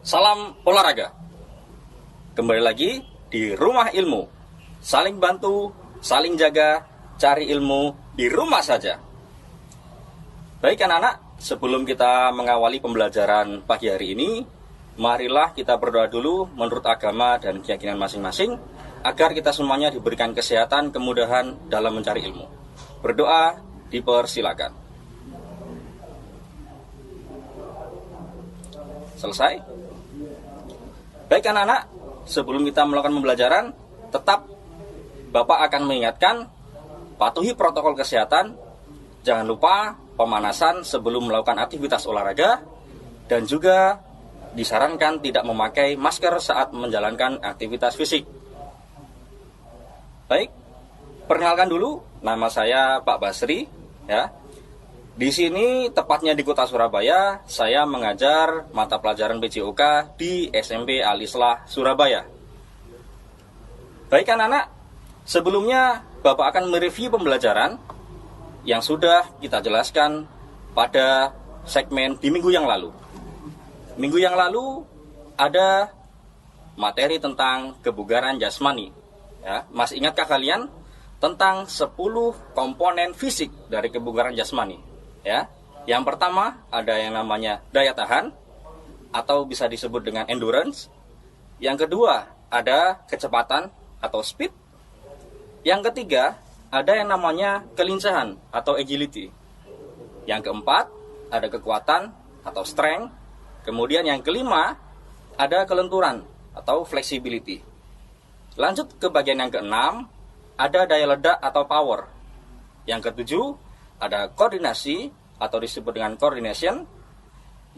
Salam olahraga. Kembali lagi di Rumah Ilmu. Saling bantu, saling jaga, cari ilmu di rumah saja. Baik anak-anak, sebelum kita mengawali pembelajaran pagi hari ini, marilah kita berdoa dulu menurut agama dan keyakinan masing-masing, agar kita semuanya diberikan kesehatan, kemudahan dalam mencari ilmu. Berdoa dipersilakan. Selesai? Baik anak-anak, sebelum kita melakukan pembelajaran, tetap Bapak akan mengingatkan, patuhi protokol kesehatan, jangan lupa pemanasan sebelum melakukan aktivitas olahraga, dan juga disarankan tidak memakai masker saat menjalankan aktivitas fisik. Baik, perkenalkan dulu, nama saya Pak Basri, ya. Di sini, tepatnya di kota Surabaya, saya mengajar mata pelajaran PJOK di SMP Al-Islah, Surabaya. Baik anak-anak, sebelumnya Bapak akan mereview pembelajaran yang sudah kita jelaskan pada segmen di minggu yang lalu. Minggu yang lalu ada materi tentang kebugaran jasmani. Ya, masih ingatkah kalian tentang 10 komponen fisik dari kebugaran jasmani? Ya, yang pertama ada yang namanya daya tahan atau bisa disebut dengan endurance. Yang kedua ada kecepatan atau speed. Yang ketiga ada yang namanya kelincahan atau agility. Yang keempat ada kekuatan atau strength. Kemudian yang kelima ada kelenturan atau flexibility. Lanjut ke bagian yang keenam, ada daya ledak atau power. Yang ketujuh ada koordinasi atau disebut dengan coordination.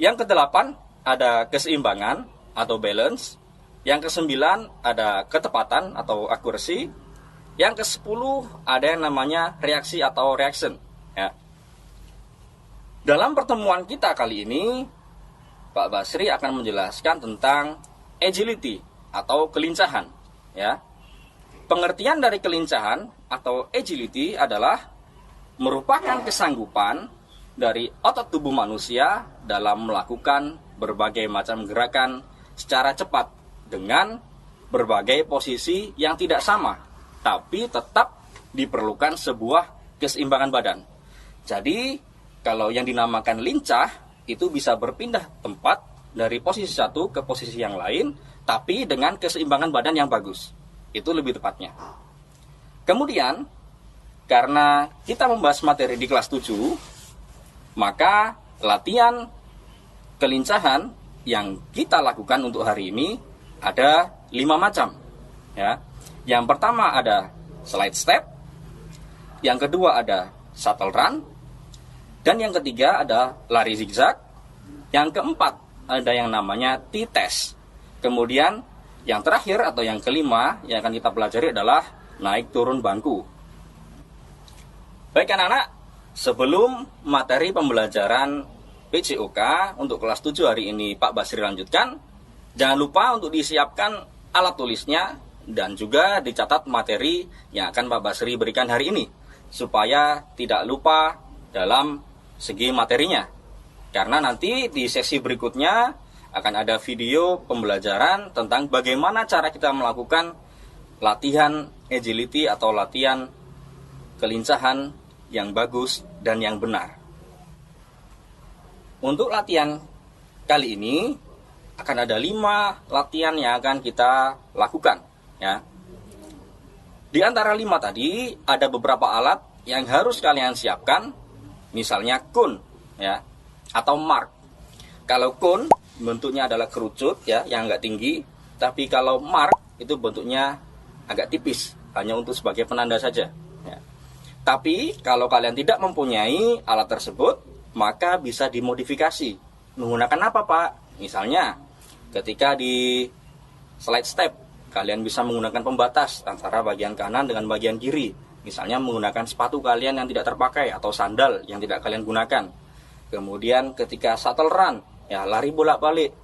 Yang kedelapan ada keseimbangan atau balance. Yang kesembilan ada ketepatan atau accuracy. Yang kesepuluh ada yang namanya reaksi atau reaction. Ya. Dalam pertemuan kita kali ini, Pak Basri akan menjelaskan tentang agility atau kelincahan. Ya. Pengertian dari kelincahan atau agility adalah merupakan kesanggupan dari otot tubuh manusia dalam melakukan berbagai macam gerakan secara cepat dengan berbagai posisi yang tidak sama, tapi tetap diperlukan sebuah keseimbangan badan. Jadi, kalau yang dinamakan lincah itu bisa berpindah tempat dari posisi satu ke posisi yang lain, tapi dengan keseimbangan badan yang bagus. Itu lebih tepatnya. Kemudian, karena kita membahas materi di kelas 7, maka latihan kelincahan yang kita lakukan untuk hari ini ada 5 macam. Ya. Yang pertama ada slide step, yang kedua ada shuttle run, dan yang ketiga ada lari zigzag, yang keempat ada yang namanya T-test. Kemudian yang terakhir atau yang kelima yang akan kita pelajari adalah naik turun bangku. Baik anak-anak, sebelum materi pembelajaran PJOK untuk kelas 7 hari ini Pak Basri lanjutkan, jangan lupa untuk disiapkan alat tulisnya dan juga dicatat materi yang akan Pak Basri berikan hari ini, supaya tidak lupa dalam segi materinya. Karena nanti di sesi berikutnya akan ada video pembelajaran tentang bagaimana cara kita melakukan latihan agility atau latihan kelincahan yang bagus dan yang benar. Untuk latihan kali ini akan ada 5 latihan yang akan kita lakukan, ya. Di antara 5 tadi ada beberapa alat yang harus kalian siapkan, misalnya cone, ya, atau mark. Kalau cone bentuknya adalah kerucut, ya, yang agak tinggi, tapi kalau mark itu bentuknya agak tipis, hanya untuk sebagai penanda saja. Tapi kalau kalian tidak mempunyai alat tersebut, maka bisa dimodifikasi. Menggunakan apa, Pak? Misalnya, ketika di slide step, kalian bisa menggunakan pembatas antara bagian kanan dengan bagian kiri. Misalnya menggunakan sepatu kalian yang tidak terpakai atau sandal yang tidak kalian gunakan. Kemudian ketika shuttle run, ya lari bolak-balik.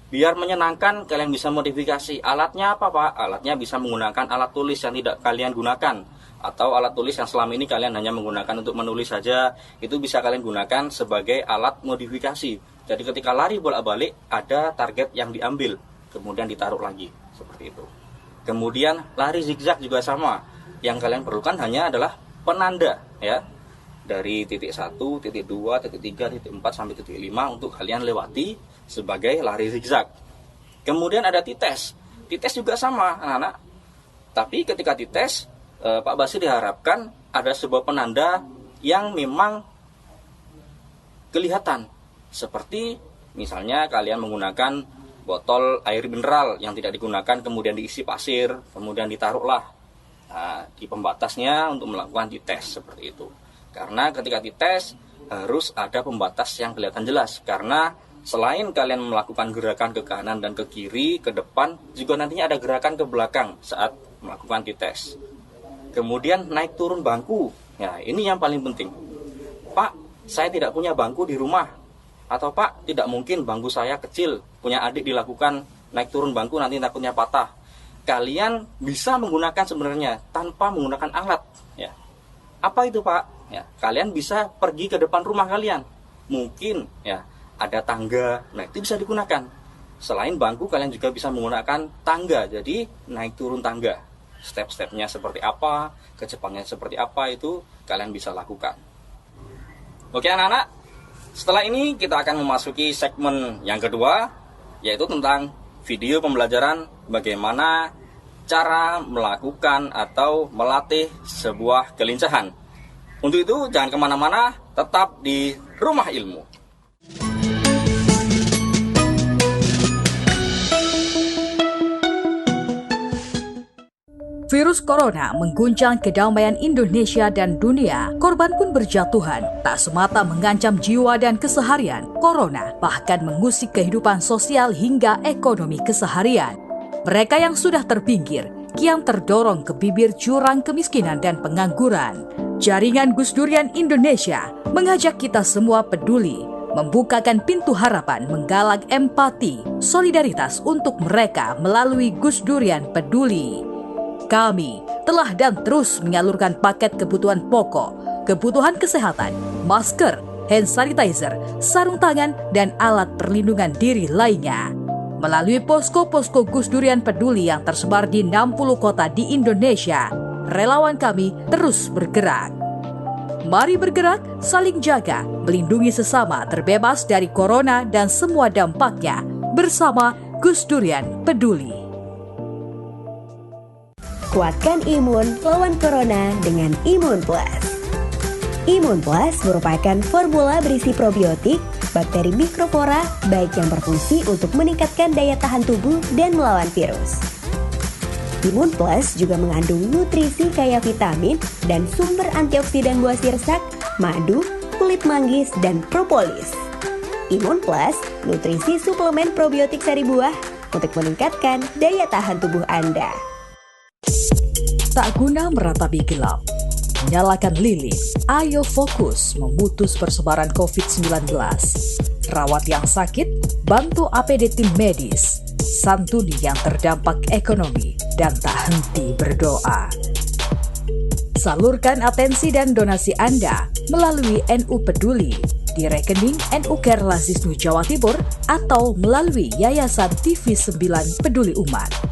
Biar menyenangkan, kalian bisa modifikasi. Alatnya apa, Pak? Alatnya bisa menggunakan alat tulis yang tidak kalian gunakan. atau alat tulis yang selama ini kalian hanya menggunakan untuk menulis saja, itu bisa kalian gunakan sebagai alat modifikasi. Jadi ketika lari bolak-balik ada target yang diambil, kemudian ditaruh lagi, seperti itu. Kemudian lari zigzag juga sama. Yang kalian perlukan hanya adalah penanda, ya. Dari titik 1, titik 2, titik 3, titik 4 sampai titik 5 untuk kalian lewati sebagai lari zigzag. Kemudian ada tites. Tites juga sama, anak-anak. Tapi ketika tites, Pak Basri diharapkan ada sebuah penanda yang memang kelihatan. Seperti misalnya kalian menggunakan botol air mineral yang tidak digunakan, kemudian diisi pasir, kemudian ditaruhlah di pembatasnya untuk melakukan dites, seperti itu. Karena ketika dites harus ada pembatas yang kelihatan jelas. Karena selain kalian melakukan gerakan ke kanan dan ke kiri, ke depan, juga nantinya ada gerakan ke belakang saat melakukan dites. Kemudian naik turun bangku. Ya, ini yang paling penting. Pak, saya tidak punya bangku di rumah. Atau Pak, tidak mungkin bangku saya kecil, punya adik dilakukan naik turun bangku nanti takutnya patah. Kalian bisa menggunakan sebenarnya tanpa menggunakan alat. Ya. Apa itu Pak? Ya, kalian bisa pergi ke depan rumah kalian. Mungkin ya ada tangga, nah itu bisa digunakan. Selain bangku, kalian juga bisa menggunakan tangga. Jadi naik turun tangga, step-stepnya seperti apa, kecepatannya seperti apa, itu kalian bisa lakukan. Oke anak-anak, setelah ini kita akan memasuki segmen yang kedua, yaitu tentang video pembelajaran bagaimana cara melakukan atau melatih sebuah kelincahan. Untuk itu jangan kemana-mana, tetap di Rumah Ilmu. Virus corona mengguncang kedamaian Indonesia dan dunia. Korban pun berjatuhan. Tak semata mengancam jiwa dan keseharian, corona bahkan mengusik kehidupan sosial hingga ekonomi keseharian. Mereka yang sudah terpinggir kian terdorong ke bibir jurang kemiskinan dan pengangguran. Jaringan Gus Durian Indonesia mengajak kita semua peduli, membukakan pintu harapan, menggalak empati, solidaritas untuk mereka melalui Gus Durian Peduli. Kami telah dan terus menyalurkan paket kebutuhan pokok, kebutuhan kesehatan, masker, hand sanitizer, sarung tangan, dan alat perlindungan diri lainnya. Melalui posko-posko Gus Durian Peduli yang tersebar di 60 kota di Indonesia, relawan kami terus bergerak. Mari bergerak, saling jaga, melindungi sesama terbebas dari corona dan semua dampaknya bersama Gus Durian Peduli. Kuatkan imun lawan corona dengan Imun Plus. Imun Plus merupakan formula berisi probiotik, bakteri mikroflora, baik yang berfungsi untuk meningkatkan daya tahan tubuh dan melawan virus. Imun Plus juga mengandung nutrisi kaya vitamin dan sumber antioksidan buah sirsak, madu, kulit manggis, dan propolis. Imun Plus, nutrisi suplemen probiotik sari buah untuk meningkatkan daya tahan tubuh Anda. Tak guna meratapi gelap, nyalakan lilin, ayo fokus memutus persebaran COVID-19. Rawat yang sakit, bantu APD tim medis, santuni yang terdampak ekonomi, dan tak henti berdoa. Salurkan atensi dan donasi Anda melalui NU Peduli di rekening NU Care Lazisnu Jawa Timur atau melalui Yayasan TV9 Peduli Umat.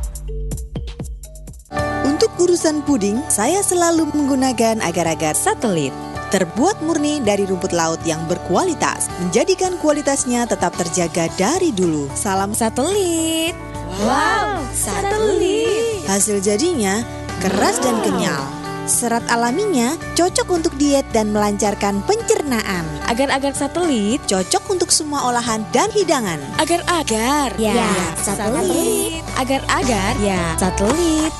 Untuk urusan puding, saya selalu menggunakan agar-agar satelit. Terbuat murni dari rumput laut yang berkualitas, menjadikan kualitasnya tetap terjaga dari dulu. Salam satelit. Wow, satelit. Hasil jadinya keras dan kenyal. Serat alaminya cocok untuk diet dan melancarkan pencernaan. Agar-agar satelit cocok untuk semua olahan dan hidangan. Agar-agar, Ya, satelit. Agar-agar, ya, satelit.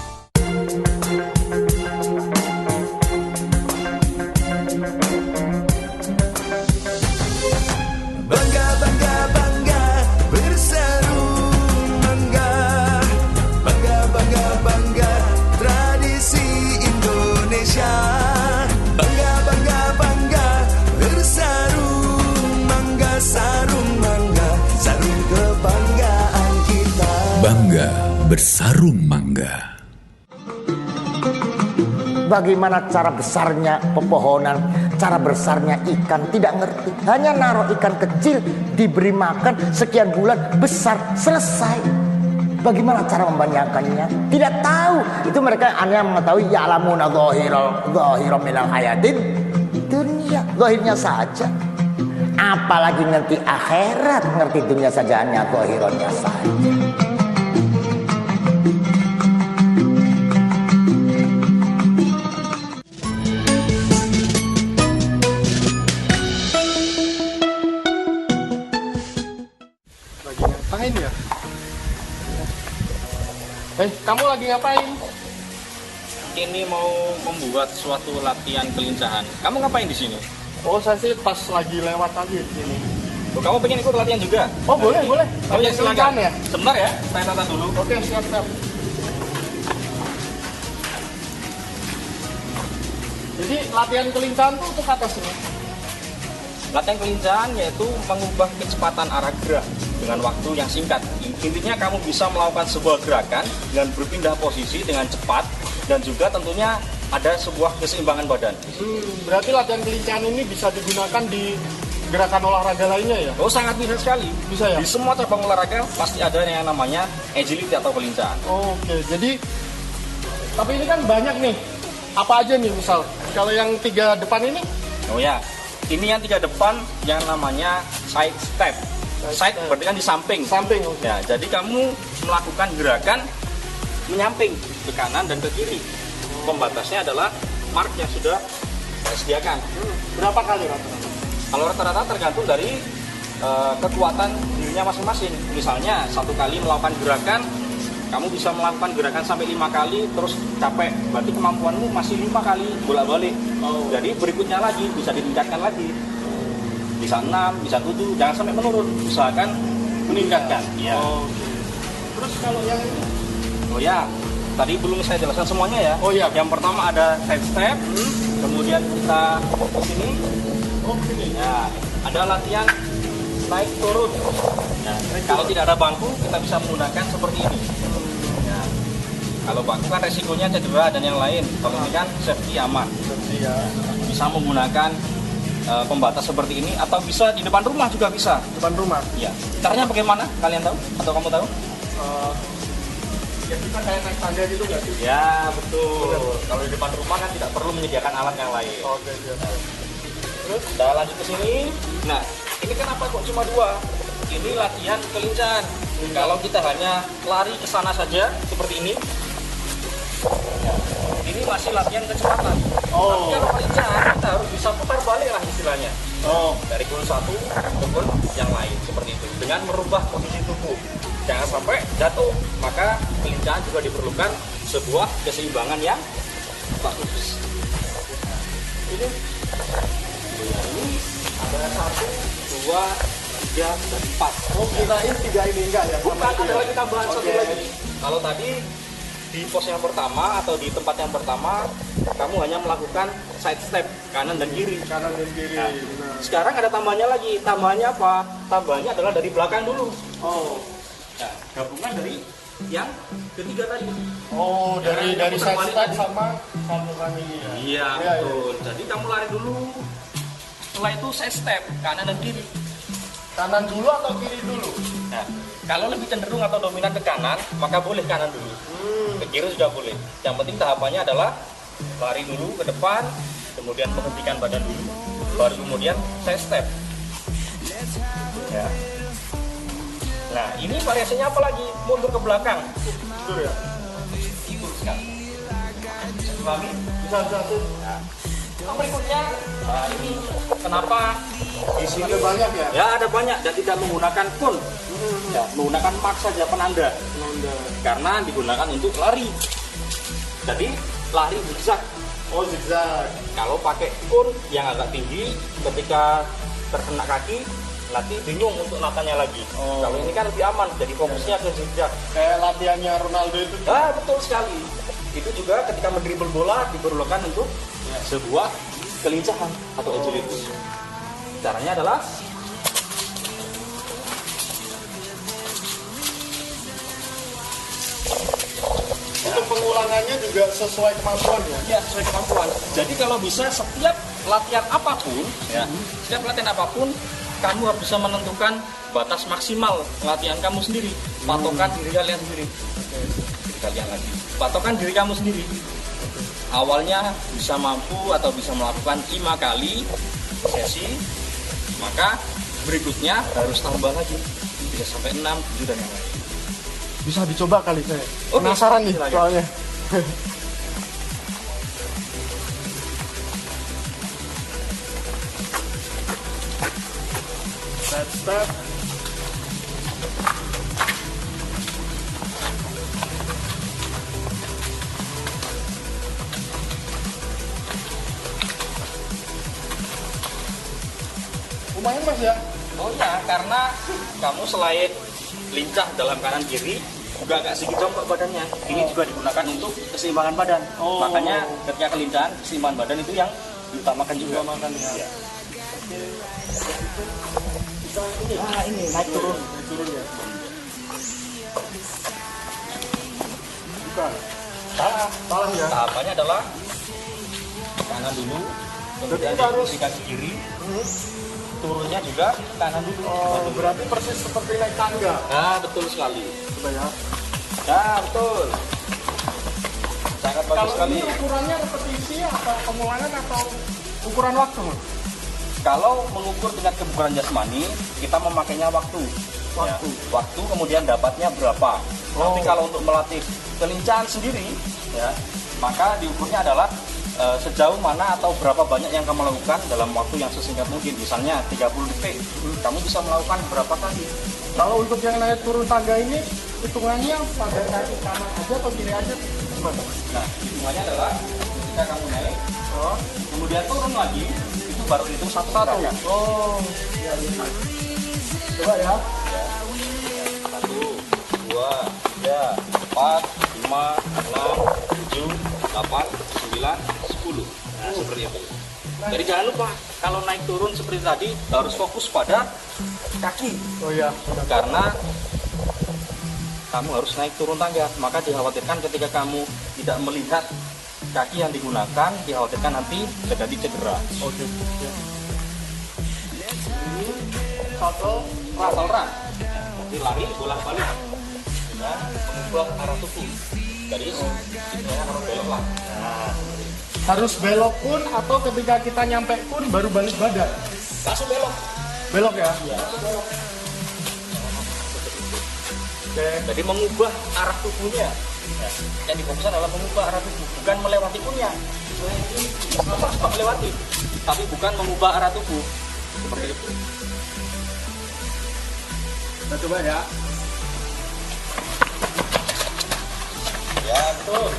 Bangga bersarung mangga. bagaimana cara besarnya pepohonan, cara besarnya ikan, tidak ngerti. Hanya naruh ikan kecil, diberi makan, sekian bulan besar, selesai. Bagaimana cara membayangkannya? Tidak tahu. Itu mereka hanya mengetahui ya'lamuna dhahiran minal hayatid dunia, zahirnya saja. Apalagi ngerti akhirat, ngerti dunia saja, hanya zahirannya saja. Lagi ngapain ya? Kamu lagi ngapain? Ini mau membuat suatu latihan kelincahan. Kamu ngapain di sini? Oh, saya sih pas lagi lewat tadi di sini. Oh, kamu pengen ikut latihan juga? Oh, boleh. Oh ya, silakan ya. Sebentar ya, saya tata dulu. Oke, siap. Jadi latihan kelincahan tuh untuk apa sih? Latihan kelincahan yaitu mengubah kecepatan arah gerak dengan waktu yang singkat. Intinya kamu bisa melakukan sebuah gerakan dengan berpindah posisi dengan cepat dan juga tentunya ada sebuah keseimbangan badan. Berarti latihan kelincahan ini bisa digunakan di gerakan olahraga lainnya ya? Oh, sangat bisa sekali. Bisa ya? Di semua cabang olahraga pasti ada yang namanya agility atau kelincahan. Oke, jadi tapi ini kan banyak nih. Apa aja nih misal? Kalau yang 3 depan ini? Oh ya, ini yang 3 depan yang namanya side step. Side berarti kan di samping. Samping, oke. Ya, jadi kamu melakukan gerakan menyamping ke kanan dan ke kiri. Pembatasnya adalah mark yang sudah saya sediakan. Berapa kali rata-rata? Kalau rata-rata tergantung dari kekuatan dirinya masing-masing. Misalnya 1 kali melakukan gerakan, kamu bisa melakukan gerakan sampai 5 kali terus capek. Berarti kemampuanmu masih 5 kali bolak-balik. Jadi berikutnya lagi bisa ditingkatkan lagi. Bisa 6, bisa 7, jangan sampai menurun. Usahakan meningkatkan. Ya. Terus kalau yang ini? Oh ya, tadi belum saya jelaskan semuanya ya. Oh ya. Yang pertama ada side step, kemudian kita ke sini. Oh, ini. Ya, ada latihan naik turun. Ya, kalau tidak ada bangku, kita bisa menggunakan seperti ini. Ya. Kalau bangku kan resikonya cedera dan yang lain. Kalau ini kan safety aman. Ya. Bisa menggunakan pembatas seperti ini atau bisa di depan rumah juga bisa. Depan rumah. Ya. Caranya bagaimana? Kalian tahu atau kamu tahu? Ya kita kayak naik tangga gitu nggak sih? Ya, betul. Kalau di depan rumah kan tidak perlu menyediakan alat yang lain. Oke. Terus kita lanjut ke sini. Nah, ini kenapa kok cuma 2? Ini latihan kelincahan. Kalau kita hanya lari ke sana saja seperti ini, ya, ini masih latihan kecepatan. Tapi kalau kelincahan kita harus bisa putar balik lah istilahnya. Dari goal 1 ke goal yang lain seperti itu dengan merubah posisi tubuh. Jangan sampai jatuh. Maka kelincahan juga diperlukan sebuah keseimbangan yang bagus. Ini ada 1, 2, 3, dan 4. Oh, kirain 3 ini enggak ya? Bukan, ada lagi tambahan satu lagi. Kalau tadi di pos yang pertama atau di tempat yang pertama, kamu hanya melakukan side step kanan dan kiri. Kanan dan kiri. Nah, sekarang ada tambahannya lagi. Tambahannya apa? Tambahannya adalah dari belakang dulu. Nah, gabungan dari yang ketiga tadi. Dari side step sama sambungan ini ya? Iya, betul. Jadi kamu lari dulu. Setelah itu side step kanan dan kiri. Kanan dulu atau kiri dulu? Nah, kalau lebih cenderung atau dominan ke kanan, maka boleh kanan dulu. Ke kiri sudah boleh. Yang penting tahapannya adalah lari dulu ke depan, kemudian menghentikan badan dulu, baru kemudian side step. Ya. Nah, ini variasinya apa lagi? Mundur ke belakang. Betul ya? Betul sekali. Pahami? Bisa. Nah, yang berikutnya, ini kenapa di sini Ada banyak ya? Ya, ada banyak dan tidak menggunakan kun. Ya, menggunakan mark saja penanda. Karena digunakan untuk lari. Jadi lari zigzag. Oh, zigzag. Kalau pakai kun yang agak tinggi, ketika terkena kaki nanti bingung untuk naikkannya lagi. Kalau ini kan lebih aman, jadi fokusnya ke zigzag. Kayak latihannya Ronaldo itu. Ah, betul sekali. Itu juga ketika mendribble bola diperlukan untuk sebuah kelincahan atau agility. Caranya adalah Untuk pengulangan makannya juga sesuai kemampuan ya? Ya, sesuai kemampuan. Jadi kalau bisa setiap latihan apapun, ya, setiap latihan apapun, kamu harus bisa menentukan batas maksimal latihan kamu sendiri, patokan diri kalian sendiri. Diri kalian lagi. Patokan diri kamu sendiri. Awalnya bisa mampu atau bisa melakukan 5 kali sesi, maka berikutnya harus tambah lagi, bisa sampai 6, 7 dan yang lain. Bisa dicoba kali saya. Oke, Penasaran nih silakan. soalnya. Step. Lumayan Mas ya. Oh ya, karena kamu selain lincah dalam kanan kiri, juga agak sedikit jongkok badannya. Ini juga digunakan untuk keseimbangan badan. Oh. Makanya ketika kelincahan, keseimbangan badan itu yang diutamakan juga. Ya. Nah, ini naik turun. Ya. Bukan. Salah ya. Tahapannya adalah kanan dulu, kemudian Jadi harus- di kaki kiri, turunnya juga kanan dulu. Oh, berarti persis seperti naik tangga. Nah, betul sekali. Coba ya. Nah, betul. Sangat bagus Kalau sekali. ini ukurannya repetisi atau pengulangan atau ukuran waktu? Mas? Kalau mengukur tingkat kebugaran jasmani, kita memakainya waktu. Waktu. Ya, waktu kemudian dapatnya berapa. Nanti kalau untuk melatih kelincahan sendiri, ya, maka diukurnya adalah sejauh mana atau berapa banyak yang kamu lakukan dalam waktu yang sesingkat mungkin. Misalnya 30 detik, kamu bisa melakukan berapa kali. Kalau untuk yang naik turun tangga ini, hitungannya pada kaki kanan aja atau kiri aja? Gimana? Nah, hitungannya adalah ketika kamu naik, kemudian turun lagi, itu baru hitung satu-satu. Ya. Oh, iya, iya. Coba ya. 1, 2, 3, 4, 5, 6, 7, 8, 9, 10. Nah, seperti itu. Jadi jangan lupa, kalau naik turun seperti tadi, harus fokus pada kaki. Oh iya. Karena kamu harus naik turun tangga, maka dikhawatirkan ketika kamu tidak melihat kaki yang digunakan, dikhawatirkan nanti terjadi cedera. Oke. Ya. Ini satu. Shuttle run. Jadi lari bolak-balik dan mengubah arah tubuh. Jadi istilahnya harus belok lah. Nah, Harus belok pun atau ketika kita nyampe pun baru balik badan. langsung belok. Belok ya? Oke. Jadi mengubah arah tubuhnya. Ya, yang difokuskan adalah mengubah arah tubuh, bukan melewati punnya. Apa melewati, tapi bukan mengubah arah tubuh. Seperti itu. Kita coba ya. Ya, betul.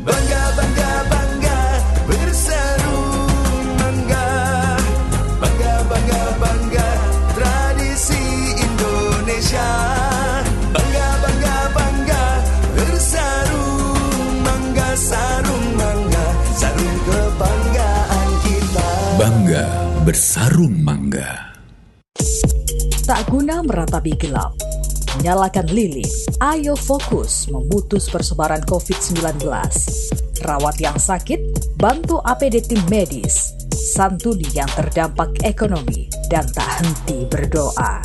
Bangga, bangga, bangga, bersarung mangga. Bangga, bangga, bangga, tradisi Indonesia. Bangga, bangga, bangga, bersarung mangga, sarung mangga, sarung kebanggaan kita. Bangga bersarung mangga. Tak guna meratapi gelap, nyalakan lilin, ayo fokus memutus persebaran COVID-19. Rawat yang sakit, bantu APD tim medis, santuni yang terdampak ekonomi, dan tak henti berdoa.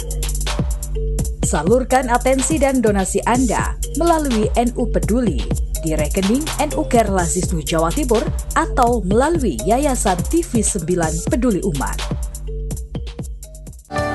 Salurkan atensi dan donasi Anda melalui NU Peduli di rekening NU Kerlasisnu Jawa Timur atau melalui Yayasan TV 9 Peduli Umat.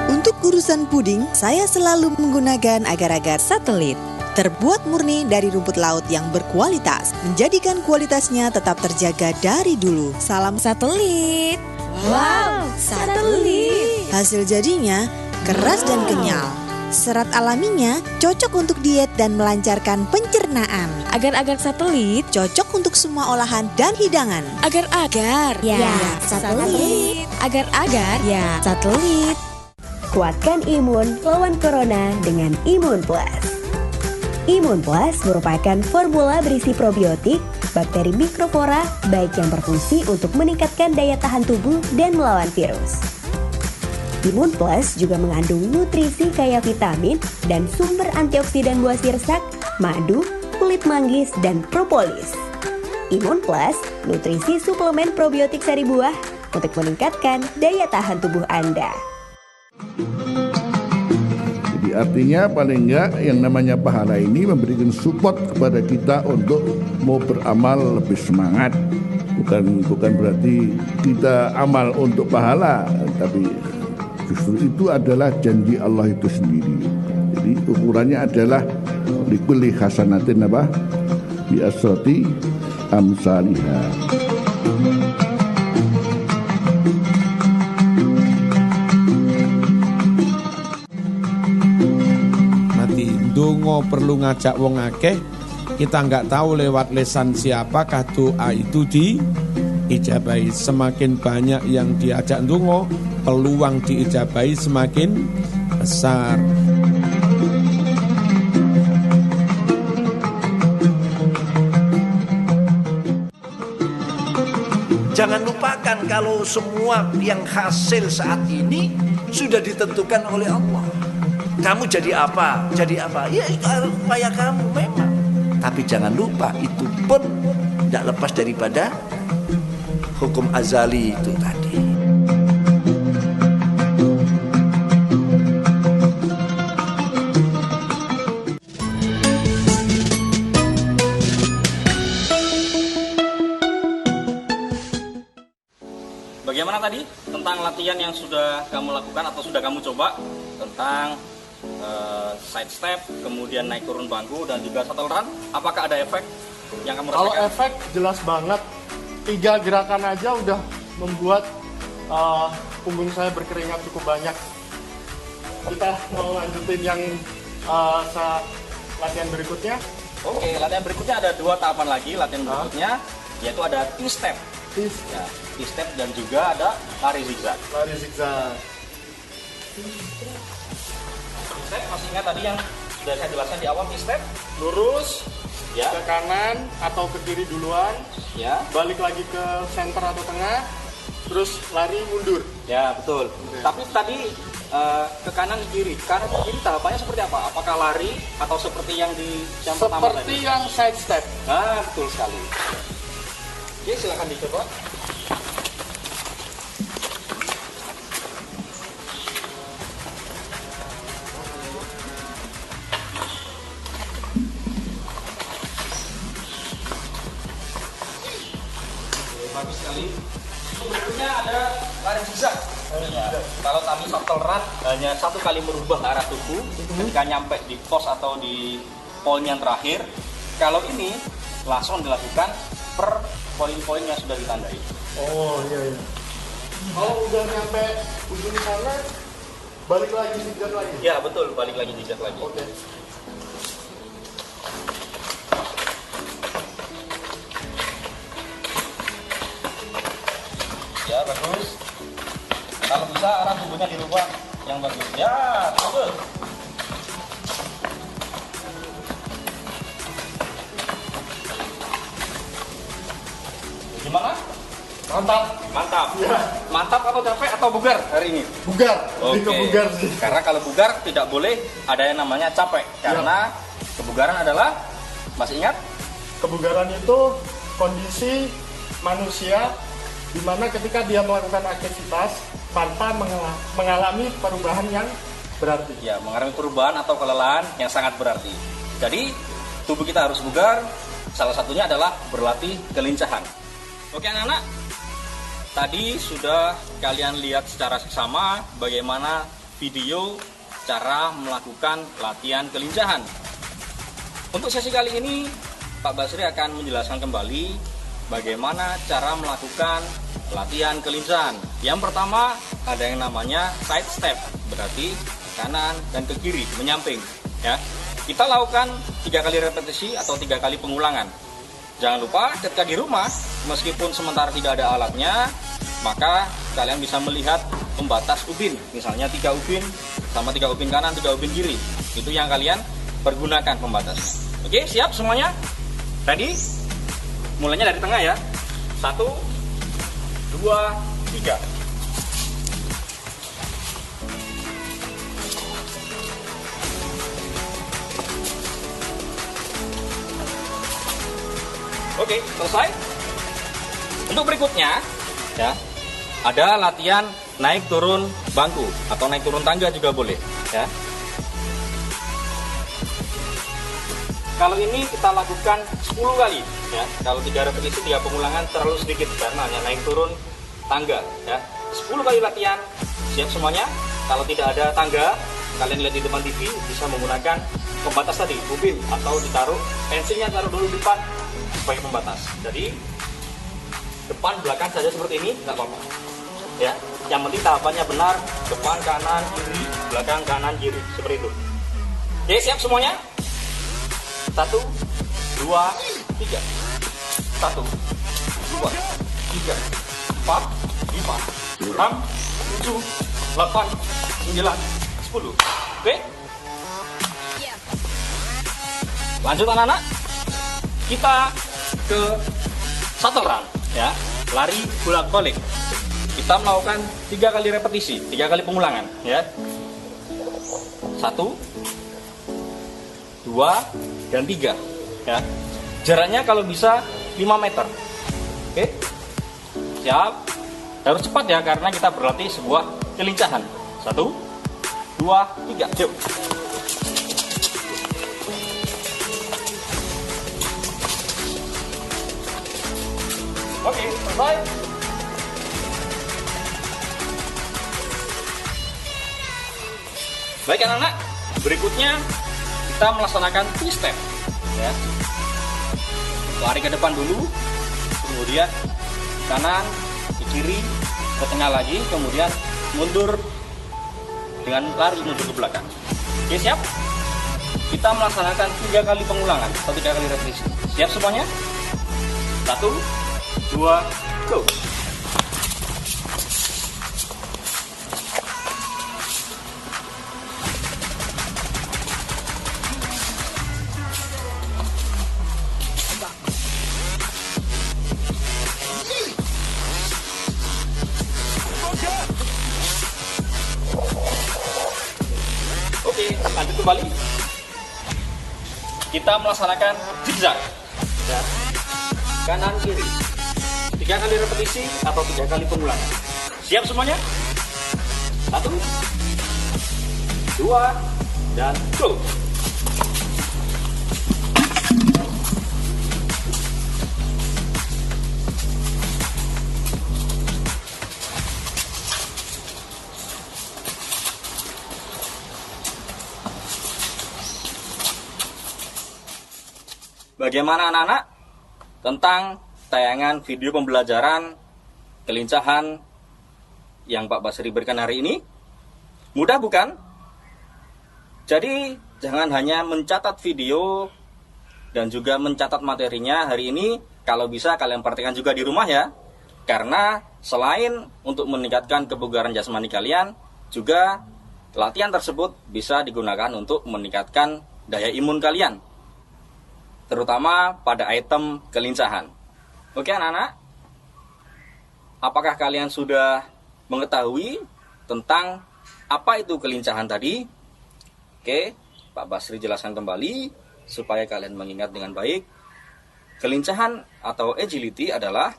Untuk urusan puding, saya selalu menggunakan agar-agar satelit. Terbuat murni dari rumput laut yang berkualitas, menjadikan kualitasnya tetap terjaga dari dulu. Salam satelit. Wow, satelit. Hasil jadinya keras dan kenyal. Serat alaminya cocok untuk diet dan melancarkan pencernaan. Agar-agar satelit cocok untuk semua olahan dan hidangan. Agar-agar, Ya, satelit. Agar-agar, ya, satelit. Kuatkan imun lawan corona dengan Imun Plus. Imun Plus merupakan formula berisi probiotik, bakteri mikroflora, baik yang berfungsi untuk meningkatkan daya tahan tubuh dan melawan virus. Imun Plus juga mengandung nutrisi kaya vitamin dan sumber antioksidan buah sirsak, madu, kulit manggis, dan propolis. Imun Plus, nutrisi suplemen probiotik sari buah untuk meningkatkan daya tahan tubuh Anda. Jadi artinya paling enggak yang namanya pahala ini memberikan support kepada kita untuk mau beramal lebih semangat. Bukan berarti kita amal untuk pahala, tapi justru itu adalah janji Allah itu sendiri. Jadi ukurannya adalah likulli hasanatin bi asrati amsalihha. Dongo perlu ngajak wong akeh, kita nggak tahu lewat lesan siapakah doa itu diijabahi. Semakin banyak yang diajak dongo, peluang diijabahi semakin besar. Jangan lupakan kalau semua yang hasil saat ini sudah ditentukan oleh Allah. Kamu jadi apa? Jadi apa? Ya itu upaya kamu memang. Tapi jangan lupa itu pun tidak lepas daripada hukum azali itu tadi. Bagaimana tadi tentang latihan yang sudah kamu lakukan atau sudah kamu coba tentang side step, kemudian naik turun bangku dan juga shuttle run? Apakah ada efek yang kamu rasakan? Kalau efek jelas banget. 3 gerakan aja udah membuat punggung saya berkeringat cukup banyak. Kita mau lanjutin yang latihan berikutnya. Oke, latihan berikutnya ada 2 tahapan lagi. Latihan berikutnya yaitu ada T-step. Ya, T-step dan juga ada lari zigzag. Lari zigzag. T-step masih ingat tadi yang sudah saya jelaskan di awal. T-step Lurus ya, ke kanan atau ke kiri duluan, ya, balik lagi ke center atau tengah, terus lari mundur. ya betul. Tapi tadi ke kanan kiri, kanan kiri tahapannya seperti apa? Apakah lari atau seperti yang di jam pertama tadi? Seperti yang side step. Nah, betul sekali. Oke, silakan dicoba. Bagus sekali. Berikutnya ada lari zigzag. Kalau tadi shuttle run hanya 1 kali merubah arah tubuh ketika nyampe di pos atau di poin yang terakhir. Kalau ini langsung dilakukan per poin-poin yang sudah ditandai. Oh iya. Kalau udah nyampe ujung sana, balik lagi zigzag lagi. Ya betul, balik lagi zigzag lagi. Oke. Ya bagus. Kalau bisa arah tubuhnya dirubah yang bagus. Ya bagus. Gimana? Mantap. Mantap. Ya. Mantap atau capek atau bugar hari ini? Bugar. Lebih ke bugar sih. Karena kalau bugar tidak boleh ada yang namanya capek. Karena kebugaran adalah, masih ingat? Kebugaran itu kondisi manusia di mana ketika dia melakukan aktivitas tanpa mengalami perubahan yang berarti. Ya, mengalami perubahan atau kelelahan yang sangat berarti. Jadi, tubuh kita harus bugar. Salah satunya adalah berlatih kelincahan. Oke anak-anak, tadi sudah kalian lihat secara seksama bagaimana video cara melakukan latihan kelincahan. Untuk sesi kali ini, Pak Basri akan menjelaskan kembali bagaimana cara melakukan latihan kelincahan. Yang pertama ada yang namanya side step, berarti ke kanan dan ke kiri, menyamping. Ya, kita lakukan 3 kali repetisi atau 3 kali pengulangan. Jangan lupa ketika di rumah, meskipun sementara tidak ada alatnya, maka kalian bisa melihat pembatas ubin, misalnya 3 ubin sama 3 ubin kanan, 3 ubin kiri. Itu yang kalian pergunakan pembatasnya. Oke, siap semuanya? Ready? Mulainya dari tengah ya. 1, 2, 3. Oke, selesai. Untuk berikutnya ya, ada latihan naik turun bangku atau naik turun tangga juga boleh ya. Kalau ini kita lakukan 10 kali ya. Kalau 3 repetisi 3 pengulangan terlalu sedikit karena hanya naik turun tangga ya. 10 kali latihan. Siap semuanya? Kalau tidak ada tangga, kalian lihat di depan TV bisa menggunakan pembatas tadi, ubin, atau ditaruh pensilnya taruh dulu di depan sebagai pembatas. Jadi depan belakang saja seperti ini nggak apa-apa ya. Yang penting tahapannya benar, depan kanan kiri, belakang kanan kiri, seperti itu. Oke, siap semuanya? 1, 2, 3. 1, 2, 3, 4, 5, 6, 7, 8, 9, 10. Oke? Lanjut anak-anak. Kita ke shuttle run ya, lari bolak-balik. Kita melakukan 3 kali repetisi, 3 kali pengulangan ya. 1, 2, dan 3 ya. Jaraknya kalau bisa 5 meter. Oke? Siap? Harus cepat ya karena kita berlatih sebuah kelincahan. 1, 2, 3. Yuk. Oke, selesai. Baik anak-anak, berikutnya kita melaksanakan two-step ya. Lari ke depan dulu, kemudian kanan, ke kiri, ke tengah lagi, kemudian mundur dengan lari mundur ke belakang. Oke, siap? Kita melaksanakan 3 kali pengulangan atau 3 kali repetisi. Siap semuanya? 1, 2, go. Oke, lanjut kembali. Kita melaksanakan zigzag ya. Kanan kiri. 3 kali repetisi atau 3 kali pengulangan. Siap semuanya? 1, 2, dan go. Bagaimana anak-anak tentang tayangan video pembelajaran kelincahan yang Pak Basri berikan hari ini? Mudah bukan? Jadi jangan hanya mencatat video dan juga mencatat materinya hari ini. Kalau bisa kalian praktikkan juga di rumah ya. Karena selain untuk meningkatkan kebugaran jasmani kalian, juga latihan tersebut bisa digunakan untuk meningkatkan daya imun kalian, terutama pada item kelincahan. Oke anak-anak, apakah kalian sudah mengetahui tentang apa itu kelincahan tadi? Oke, Pak Basri jelaskan kembali supaya kalian mengingat dengan baik. Kelincahan atau agility adalah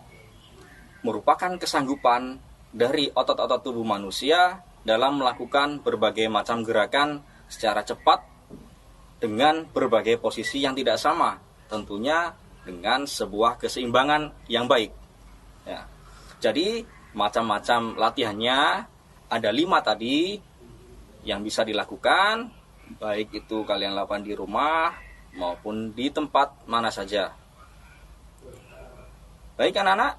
merupakan kesanggupan dari otot-otot tubuh manusia dalam melakukan berbagai macam gerakan secara cepat dengan berbagai posisi yang tidak sama, tentunya dengan sebuah keseimbangan yang baik ya. Jadi macam-macam latihannya ada 5 tadi yang bisa dilakukan, baik itu kalian lakukan di rumah maupun di tempat mana saja. Baik anak-anak,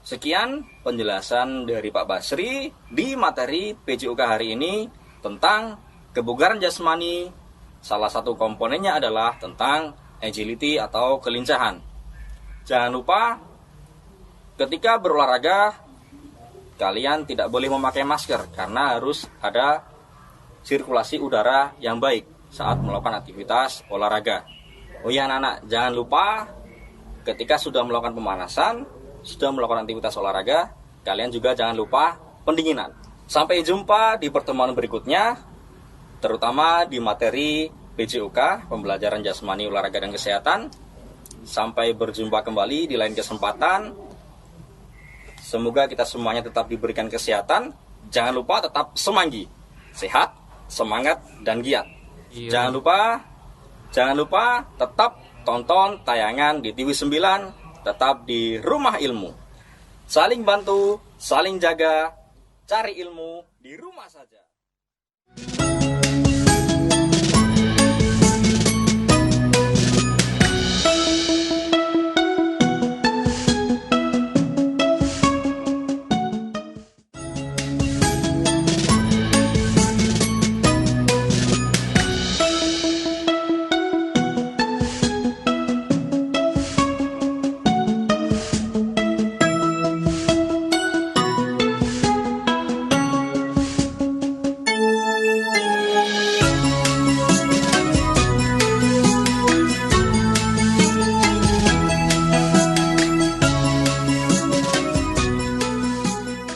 sekian penjelasan dari Pak Basri di materi PJOK hari ini tentang kebugaran jasmani. Salah satu komponennya adalah tentang agility atau kelincahan. Jangan lupa ketika berolahraga, kalian tidak boleh memakai masker karena harus ada sirkulasi udara yang baik saat melakukan aktivitas olahraga. Oh iya anak-anak, jangan lupa ketika sudah melakukan pemanasan, sudah melakukan aktivitas olahraga, kalian juga jangan lupa pendinginan. Sampai jumpa di pertemuan berikutnya, terutama di materi PJOK, pembelajaran jasmani, olahraga, dan kesehatan. Sampai berjumpa kembali di lain kesempatan. Semoga kita semuanya tetap diberikan kesehatan. Jangan lupa tetap semanggi, sehat, semangat, dan giat. Jangan lupa tetap tonton tayangan di TV 9, tetap di Rumah Ilmu. Saling bantu, saling jaga, cari ilmu di rumah saja.